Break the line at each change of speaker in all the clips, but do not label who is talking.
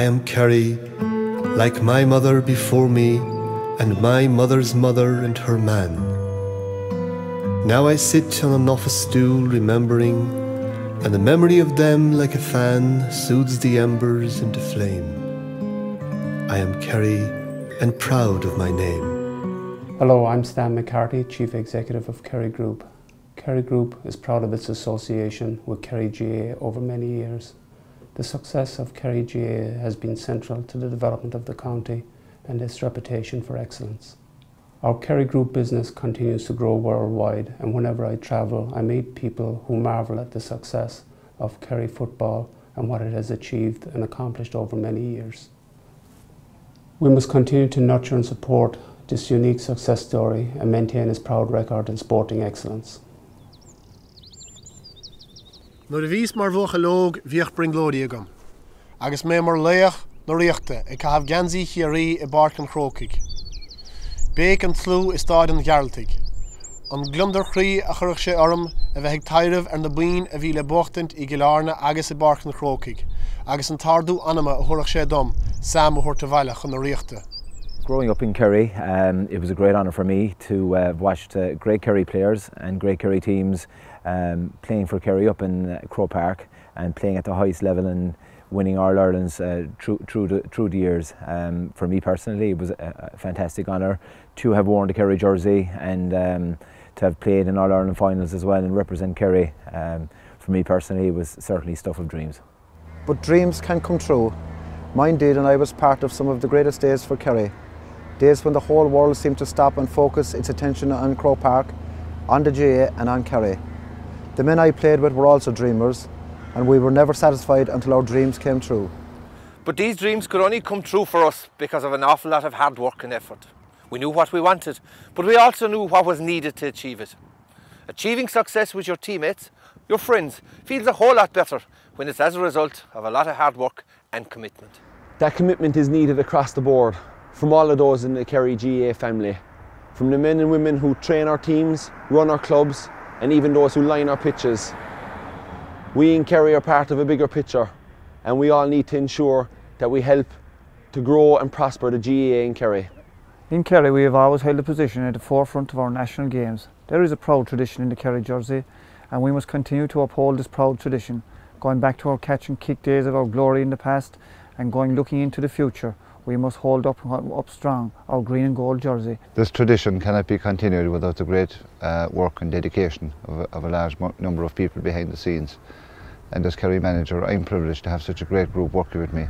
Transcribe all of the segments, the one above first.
am Kerry, like my mother before me, and my mother's mother and her man. Now I sit on an office stool remembering, and the memory of them like a fan soothes the embers into flame. I am Kerry, and proud of my name.
Hello, I'm Stan McCarthy, Chief Executive of Kerry Group. Kerry Group is proud of its association with Kerry GAA over many years. The success of Kerry GAA has been central to the development of the county and its reputation for excellence. Our Kerry Group business continues to grow worldwide, and whenever I travel, I meet people who marvel at the success of Kerry football and what it has achieved and accomplished over many years. We must continue to nurture and support this unique success story and maintain its proud record in sporting excellence.
No de vís mar bhuacha lóg bhíoch bring glória agam. Agus mé mar léach na riachta ag caitheamh gansaí chiarí I barc an chrócaig. Béc an tlú is stáid an ghearltaigh. An glundar chrí a chuirch sé orm a bheith ag tairimh ar na buin a bhí le bochtant I gilárna agus I barc an chrócaig. Agus an tardú anama a chuirch sé dom, sam a chuirta bhaile chun na riachta.
Growing up in Kerry, it was a great honour for me to watch great Kerry players and great Kerry teams playing for Kerry up in Croke Park and playing at the highest level and winning All-Irelands through the years. For me personally, it was a fantastic honour to have worn the Kerry jersey and to have played in All-Ireland finals as well and represent Kerry. For me personally, it was certainly stuff of dreams.
But dreams can come true. Mine did, and I was part of some of the greatest days for Kerry. Days when the whole world seemed to stop and focus its attention on Croke Park, on the GAA and on Kerry. The men I played with were also dreamers, and we were never satisfied until our dreams came true.
But these dreams could only come true for us because of an awful lot of hard work and effort. We knew what we wanted, but we also knew what was needed to achieve it. Achieving success with your teammates, your friends, feels a whole lot better when it's as a result of a lot of hard work and commitment.
That commitment is needed across the board, from all of those in the Kerry GAA family. From the men and women who train our teams, run our clubs, and even those who line our pitches. We in Kerry are part of a bigger picture, and we all need to ensure that we help to grow and prosper the GAA in Kerry.
In Kerry, we have always held a position at the forefront of our national games. There is a proud tradition in the Kerry jersey, and we must continue to uphold this proud tradition, going back to our catch and kick days of our glory in the past and looking into the future. We must hold up strong our green and gold jersey.
This tradition cannot be continued without the great work and dedication of a large number of people behind the scenes. And as Kerry manager, I'm privileged to have such a great group working with me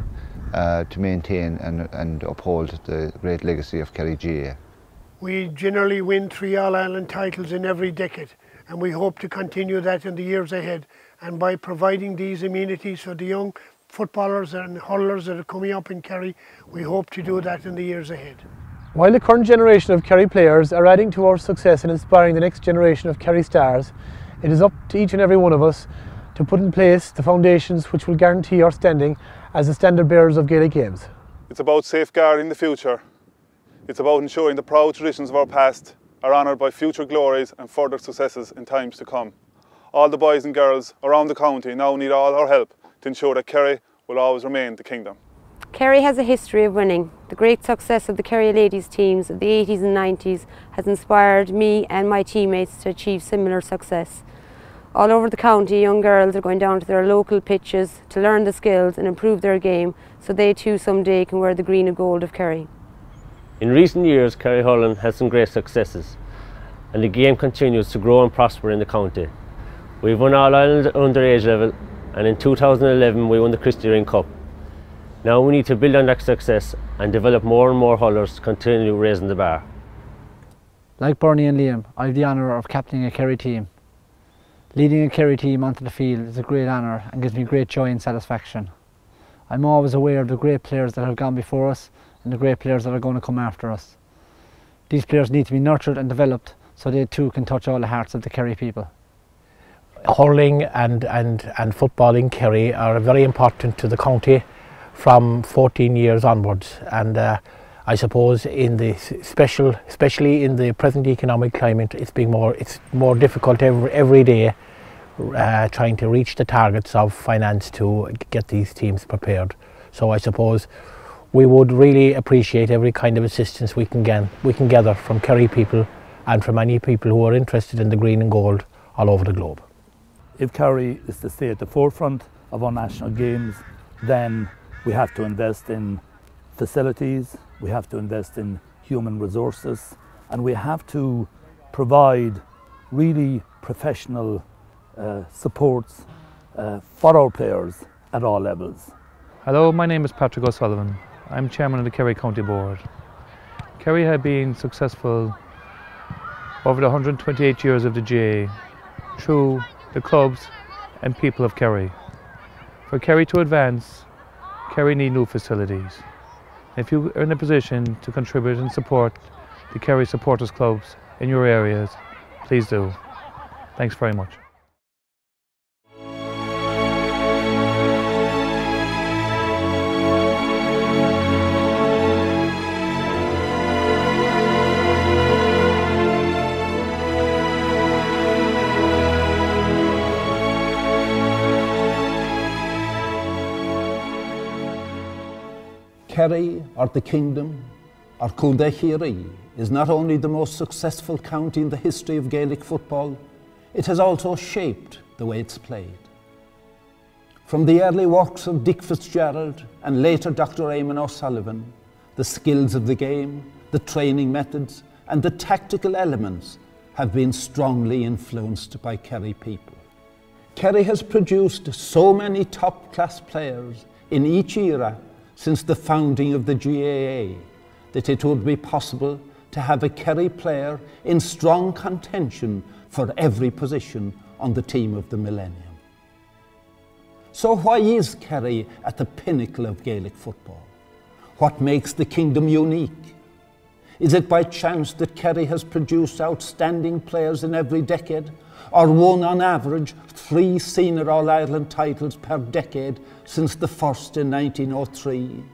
to maintain and uphold the great legacy of Kerry GAA.
We generally win 3 All-Ireland titles in every decade, and we hope to continue that in the years ahead. And by providing these amenities for the young footballers and hurlers that are coming up in Kerry, we hope to do that in the years ahead.
While the current generation of Kerry players are adding to our success and inspiring the next generation of Kerry stars, it is up to each and every one of us to put in place the foundations which will guarantee our standing as the standard bearers of Gaelic games.
It's about safeguarding the future. It's about ensuring the proud traditions of our past are honoured by future glories and further successes in times to come. All the boys and girls around the county now need all our help to ensure that Kerry will always remain the kingdom.
Kerry has a history of winning. The great success of the Kerry ladies teams of the 80s and 90s has inspired me and my teammates to achieve similar success. All over the county, young girls are going down to their local pitches to learn the skills and improve their game so they too someday can wear the green and gold of Kerry.
In recent years, Kerry hurling has some great successes and the game continues to grow and prosper in the county. We've won All-Ireland underage level, and in 2011 we won the Christy Ring Cup. Now we need to build on that success and develop more and more hurlers to continue raising the bar.
Like Bernie and Liam, I have the honour of captaining a Kerry team. Leading a Kerry team onto the field is a great honour and gives me great joy and satisfaction. I'm always aware of the great players that have gone before us and the great players that are going to come after us. These players need to be nurtured and developed so they too can touch all the hearts of the Kerry people.
Hurling and football in Kerry are very important to the county from 14 years onwards, and I suppose in the especially in the present economic climate, it's more difficult every day trying to reach the targets of finance to get these teams prepared. So I suppose we would really appreciate every kind of assistance we can gather from Kerry people and from any people who are interested in the green and gold all over the globe.
If Kerry is to stay at the forefront of our national games, then we have to invest in facilities, we have to invest in human resources, and we have to provide really professional supports for our players at all levels.
Hello, my name is Patrick O'Sullivan. I'm chairman of the Kerry County Board. Kerry have been successful over the 128 years of the GAA through the clubs and people of Kerry. For Kerry to advance, Kerry need new facilities. If you are in a position to contribute and support the Kerry supporters clubs in your areas, please do. Thanks very much.
Kerry, or the Kingdom, or KerryGAA, is not only the most successful county in the history of Gaelic football, it has also shaped the way it's played. From the early works of Dick Fitzgerald and later Dr. Eamon O'Sullivan, the skills of the game, the training methods and the tactical elements have been strongly influenced by Kerry people. Kerry has produced so many top-class players in each era since the founding of the GAA that it would be possible to have a Kerry player in strong contention for every position on the team of the millennium. So why is Kerry at the pinnacle of Gaelic football? What makes the Kingdom unique? Is it by chance that Kerry has produced outstanding players in every decade, or won on average 3 senior All-Ireland titles per decade since the first in 1903?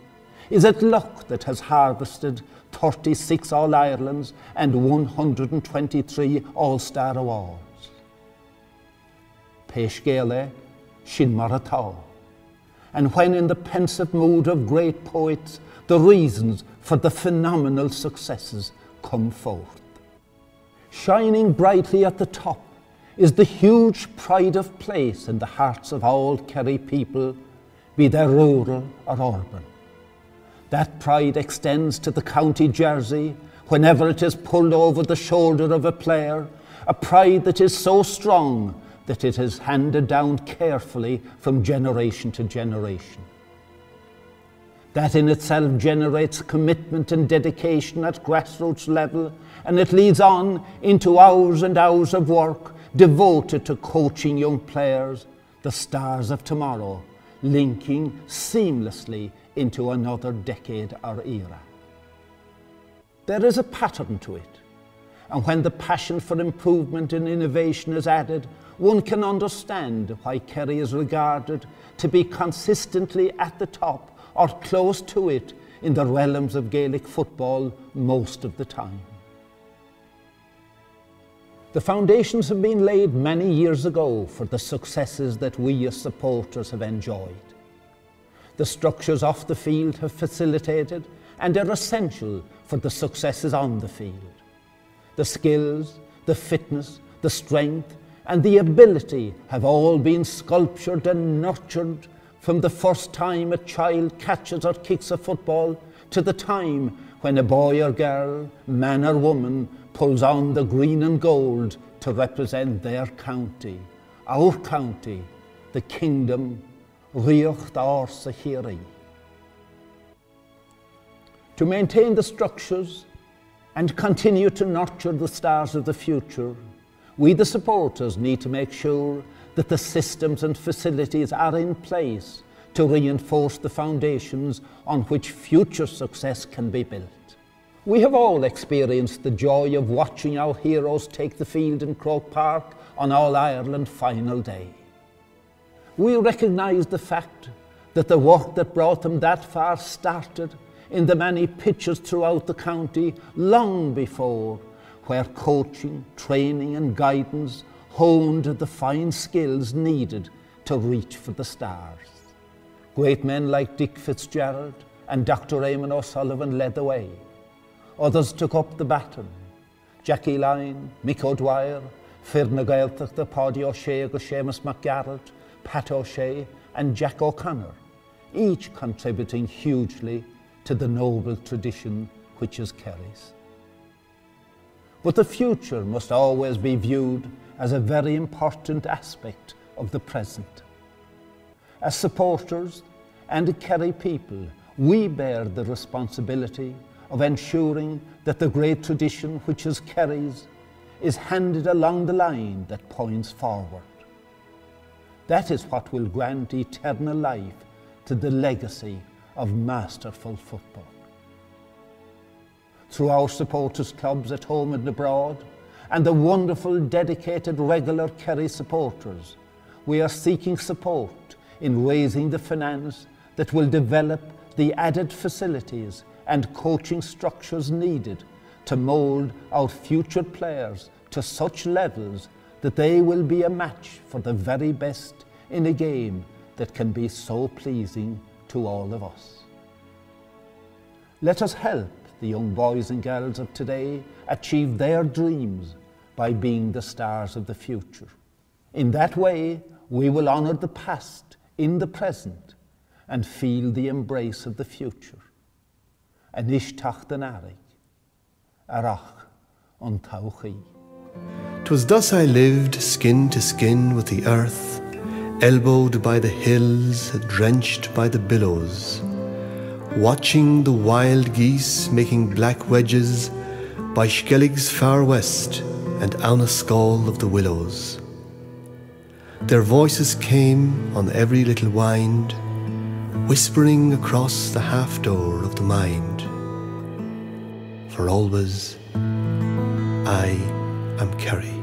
Is it luck that has harvested 36 All-Irelands and 123 All-Star awards? Péis Gaeilge, sin mar atá. And when in the pensive mood of great poets, the reasons for the phenomenal successes come forth. Shining brightly at the top is the huge pride of place in the hearts of all Kerry people, be they rural or urban. That pride extends to the county jersey whenever it is pulled over the shoulder of a player, a pride that is so strong that it is handed down carefully from generation to generation. That in itself generates commitment and dedication at grassroots level, and it leads on into hours and hours of work devoted to coaching young players, the stars of tomorrow, linking seamlessly into another decade or era. There is a pattern to it, and when the passion for improvement and innovation is added, one can understand why Kerry is regarded to be consistently at the top or close to it in the realms of Gaelic football most of the time. The foundations have been laid many years ago for the successes that we as supporters have enjoyed. The structures off the field have facilitated and are essential for the successes on the field. The skills, the fitness, the strength and the ability have all been sculptured and nurtured from the first time a child catches or kicks a football to the time when a boy or girl, man or woman, pulls on the green and gold to represent their county, our county, the Kingdom, Riocht or Sahiri. To maintain the structures and continue to nurture the stars of the future, we the supporters need to make sure that the systems and facilities are in place to reinforce the foundations on which future success can be built. We have all experienced the joy of watching our heroes take the field in Croke Park on All-Ireland final day. We recognise the fact that the work that brought them that far started in the many pitches throughout the county long before, where coaching, training and guidance honed the fine skills needed to reach for the stars. Great men like Dick Fitzgerald and Dr. Eamon O'Sullivan led the way. Others took up the baton. Jackie Lyne, Mick O'Dwyer, Fearna Gaeltach, the Paddy O'Shea, Seamus McGarrett, Pat O'Shea and Jack O'Connor, each contributing hugely to the noble tradition which is Kerry's. But the future must always be viewed as a very important aspect of the present. As supporters and Kerry people, we bear the responsibility of ensuring that the great tradition which is Kerry's is handed along the line that points forward. That is what will grant eternal life to the legacy of masterful football. Through our supporters clubs at home and abroad, and the wonderful dedicated regular Kerry supporters, we are seeking support in raising the finance that will develop the added facilities and coaching structures needed to mould our future players to such levels that they will be a match for the very best in a game that can be so pleasing to all of us. Let us help the young boys and girls of today achieve their dreams by being the stars of the future. In that way, we will honour the past in the present and feel the embrace of the future. Anish tachtanari, arach on tauchi.
'Twas thus I lived, skin to skin with the earth, elbowed by the hills, drenched by the billows, watching the wild geese making black wedges by Skellig's far west and Aunaskall of the willows. Their voices came on every little wind, whispering across the half-door of the mind. For always I am Kerry.